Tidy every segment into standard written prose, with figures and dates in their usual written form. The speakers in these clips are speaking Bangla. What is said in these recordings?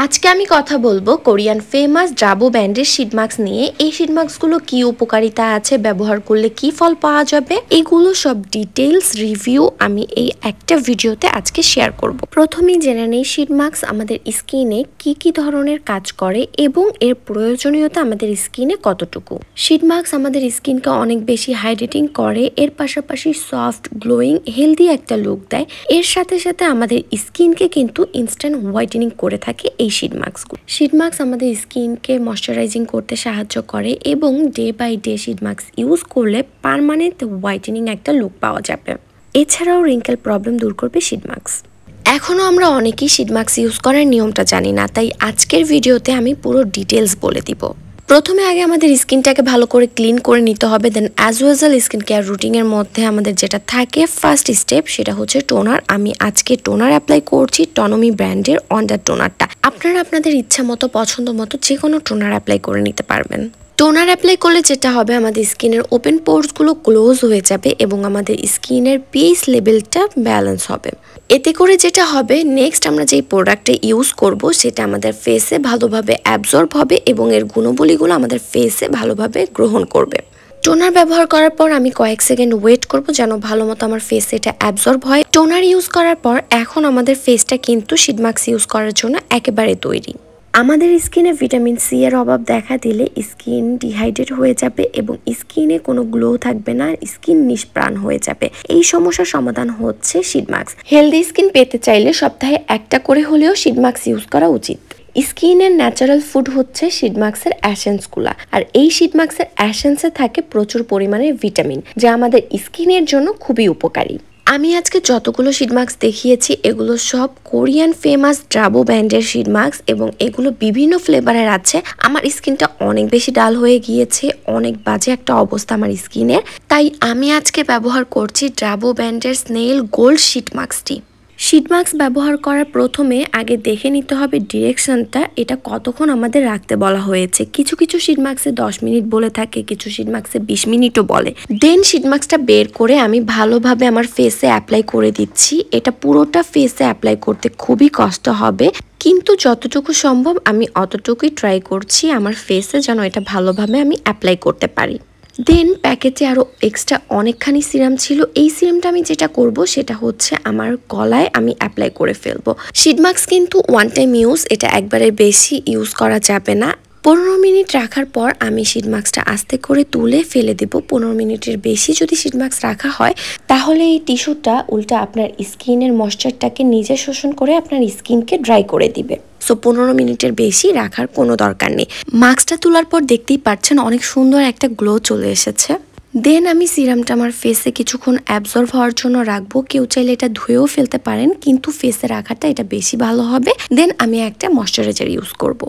আজকে আমি কথা বলবো কোরিয়ান ফেমাস জাবো ব্র্যান্ডের শীট মাস্ক নিয়ে। এই শীট মাস্কগুলো কি উপকারিতা আছে, ব্যবহার করলে কি ফল পাওয়া যাবে, এগুলো সব ডিটেইলস রিভিউ আমি এই একটা ভিডিওতে আজকে শেয়ার করব। প্রথমেই জেনে নেই শীট মাস্ক আমাদের স্কিনে কি কি ধরনের কাজ করে এবং এর প্রয়োজনীয়তা আমাদের স্কিনে কতটুকু। শীট মাস্ক আমাদের স্কিনকে অনেক বেশি হাইড্রেটিং করে, এর পাশাপাশি সফট গ্লোয়িং হেলদি একটা লুক দেয়। এর সাথে সাথে আমাদের স্কিনকে কিন্তু ইনস্ট্যান্ট হোয়াইটেনিং করে থাকে এই শীট মাস্কগুলো। শীট মাস্ক আমাদের স্কিনকে ময়শ্চারাইজিং করতে সাহায্য করে এবং day by day sheet mask use করলে পার্মানেন্ট হোয়াইটেনিং একটা লুক পাওয়া যাবে। এছাড়াও রিঙ্কেল প্রবলেম দূর করবে শীট মাস্ক। এখনও আমরা অনেকেই শীট মাস্ক ইউজ করার নিয়মটা জানি না, তাই আজকের ভিডিওতে আমি পুরো ডিটেলস বলে দিব। প্রথমে আগে আমাদের স্কিনটাকে ভালো করে ক্লিন করে নিতে হবে, দেন অ্যাজ ওয়েল স্কিন কেয়ার রুটিনের মধ্যে আমাদের যেটা থাকে ফার্স্ট স্টেপ সেটা হচ্ছে টোনার। আমি আজকে টোনার অ্যাপ্লাই করছি টনমি ব্র্যান্ডের অন্ডার টোনারটা। আপনারা আপনাদের ইচ্ছা মতো পছন্দ মতো যে কোনো টোনার অ্যাপ্লাই করে নিতে পারবেন। টোনার অ্যাপ্লাই করলে যেটা হবে আমাদের স্কিনের ওপেন পোর্সগুলো ক্লোজ হয়ে যাবে এবং আমাদের স্কিনের পিএইচ লেভেলটা ব্যালেন্স হবে। এতে করে যেটা হবে নেক্সট আমরা যেই প্রোডাক্টটা ইউজ করব সেটা আমাদের ফেসে ভালোভাবে অ্যাবজর্ব হবে এবং এর গুণবলীগুলো আমাদের ফেসে ভালোভাবে গ্রহণ করবে। টোনার ব্যবহার করার পর আমি কয়েক সেকেন্ড ওয়েট করব যেন ভালো মতো আমার ফেসে এটা অ্যাবজর্ব হয়। টোনার ইউজ করার পর এখন আমাদের ফেসটা কিন্তু শীট মাস্ক ইউজ করার জন্য একেবারে তৈরি। আমাদের স্কিনে ভিটামিন সি এর অভাব দেখা দিলে স্কিন ডিহাইড্রেট হয়ে যাবে এবং স্কিনে কোনো গ্লো থাকবে না, স্কিন নিষ্প্রাণ হয়ে যাবে। এই সমস্যার সমাধান হচ্ছে শীট মাস্ক। হেলদি স্কিন পেতে চাইলে সপ্তাহে একটা করে হলেও শীট মাস্ক ইউজ করা উচিত। স্কিনের ন্যাচারাল ফুড হচ্ছে শীট মাস্কের অ্যাসেন্সগুলা, আর এই শীট মাস্কের অ্যাসেন্সে থাকে প্রচুর পরিমাণে ভিটামিন যা আমাদের স্কিনের জন্য খুবই উপকারী। আমি আজকে যতগুলো শীট মাস্ক দেখিয়েছি এগুলো সব কোরিয়ান ফেমাস জাবো ব্র্যান্ডের শীট মাস্ক এবং এগুলো বিভিন্ন ফ্লেভারের আছে। আমার স্কিনটা অনেক বেশি ডাল হয়ে গিয়েছে, অনেক বাজে একটা অবস্থা আমার স্কিনের, তাই আমি আজকে ব্যবহার করছি জাবো ব্র্যান্ডের স্নেল গোল্ড শীট মাস্কটি। শীট মাস্ক ব্যবহার করার প্রথমে আগে দেখে নিতে হবে ডিরেকশনটা, এটা কতক্ষণ আমাদের রাখতে বলা হয়েছে। কিছু কিছু শীট মাস্কে 10 মিনিট বলে থাকে, কিছু শীট মাস্কে 20 মিনিটও বলে। দেন শীট মাস্কটা বের করে আমি ভালোভাবে আমার ফেসে অ্যাপ্লাই করে দিচ্ছি। এটা পুরোটা ফেসে অ্যাপ্লাই করতে খুবই কষ্ট হবে, কিন্তু যতটুকু সম্ভব আমি অতটুকুই ট্রাই করছি আমার ফেসে যেন এটা ভালোভাবে আমি অ্যাপ্লাই করতে পারি। দেন প্যাকেটে আরও এক্সট্রা অনেকখানি সিরাম ছিল। এই সিরামটা আমি যেটা করব সেটা হচ্ছে আমার গলায় আমি অ্যাপ্লাই করে ফেলবো। শীট মাস্ক কিন্তু ওয়ান টাইম ইউজ, এটা একবারে বেশি ইউজ করা যাবে না। 15 মিনিট রাখার পর আমি শীট মাস্কটা আস্তে করে তুলে ফেলে দেব। 15 মিনিটের বেশি যদি শীট মাস্ক রাখা হয় তাহলে এই টিস্যুটা উল্টা আপনার স্কিনের ময়েশ্চারটাকে নিজে শোষণ করে আপনার স্কিনকে ড্রাই করে দিবে। সো 15 মিনিটের বেশি রাখার কোনো দরকার নেই। মাস্কটা তোলার পর দেখতেই পাচ্ছেন অনেক সুন্দর একটা গ্লো চলে এসেছে। দেন আমি সিরামটা আমার ফেসে কিছুক্ষণ অ্যাবজর্ব হওয়ার জন্য রাখবো। কেউ চাইলে এটা ধুয়েও ফেলতে পারেন, কিন্তু ফেসে রাখাটা এটা বেশি ভালো হবে। দেন আমি একটা ময়শ্চারাইজার ইউজ করব।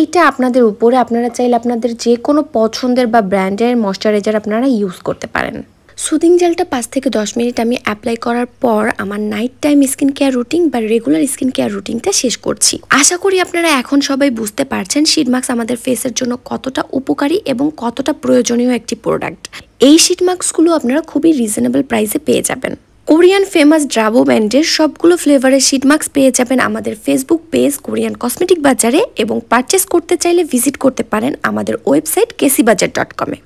এটা আপনাদের উপরে, আপনারা চাইলে আপনাদের যে কোনো পছন্দের বা ব্র্যান্ডের ময়শ্চারাইজার আপনারা ইউজ করতে পারেন। সুদিং জেলটা 5 থেকে 10 মিনিট আমি অ্যাপ্লাই করার পর আমার night time skin care routine বা রেগুলার স্কিন কেয়ার রুটিনটা শেষ করছি। আশা করি আপনারা এখন সবাই বুঝতে পারছেন শীট মাস্ক আমাদের ফেসের জন্য কতটা উপকারী এবং কতটা প্রয়োজনীয় একটি প্রোডাক্ট। এই শীট মাস্কগুলো আপনারা খুবই রিজনেবল প্রাইসে পেয়ে যাবেন। কোরিয়ান ফেমাস জাবো ব্র্যান্ডের সবগুলো ফ্লেভারের শীট মাস্ক পেয়ে যাবেন আমাদের ফেসবুক পেজ কোরিয়ান কসমেটিক বাজারে, এবং পারচেস করতে চাইলে ভিজিট করতে পারেন আমাদের ওয়েবসাইট kesibazaar.com-এ।